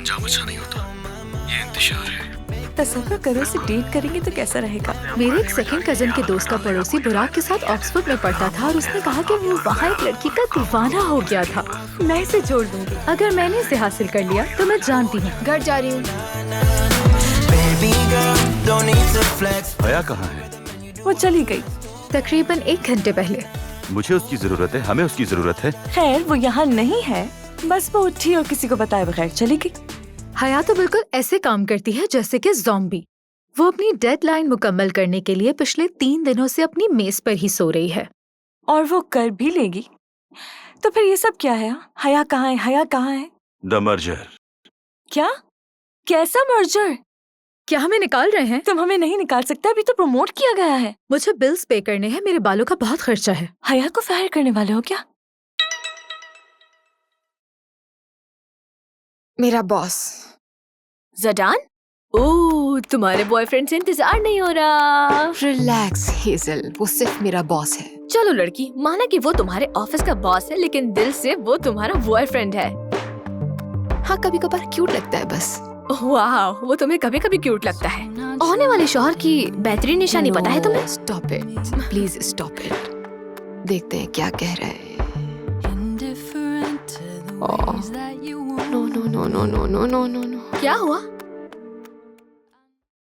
अंजाम अच्छा नहीं होता। ये इंतजार है। तसव्वुर करो उसे डेट करेंगे तो कैसा रहेगा। मेरे एक सेकंड कजन के दोस्त का पड़ोसी बुराक के साथ ऑक्सफोर्ड में पढ़ता था और उसने कहा कि वो वहाँ एक लड़की का दीवाना हो गया था। मैं इसे जोड़ दूंगी। अगर मैंने इसे हासिल कर लिया तो मैं जानती हूँ घर जा रही हूँ। हया कहाँ है? वो चली गई। तकरीबन 1 घंटे पहले। मुझे उसकी जरूरत है, हमें उसकी जरूरत है। खैर वो यहाँ नहीं है, बस वो उठी और किसी को बताए बगैर चली गई। हया तो बिल्कुल ऐसे काम करती है जैसे कि ज़ॉम्बी। वो अपनी डेडलाइन मुकम्मल करने के लिए पिछले 3 दिनों से अपनी मेज पर ही सो रही है। और वो कर भी लेगी। तो फिर ये सब क्या है? हया कहाँ है? हया कहाँ है? The merger. क्या? कैसा मर्जर? क्या हमें निकाल रहे हैं? तुम हमें नहीं निकाल सकते, अभी तो प्रमोट किया गया है। मुझे बिल्स पे करने हैं, मेरे बालों का बहुत खर्चा है। हया को फायर करने वाले हो क्या? मेरा बॉस। ज़डान? ओह, तुम्हारे बॉयफ्रेंड से इंतजार नहीं हो रहा। रिलैक्स हेजल, वो सिर्फ मेरा बॉस है। चलो लड़की, माना कि वो तुम्हारे ऑफिस का बॉस है, लेकिन दिल से वो तुम्हारा बॉयफ्रेंड है। हाँ, कभी कभार क्यूट लगता है बस। वाह, वो तुम्हें कभी कभी क्यूट लगता है। आने वाले शौहर की बेहतरीन निशानी पता है तुम्हें? Stop it, please stop it. देखते हैं क्या कह रहा है। No no no no no no no no no. क्या हुआ?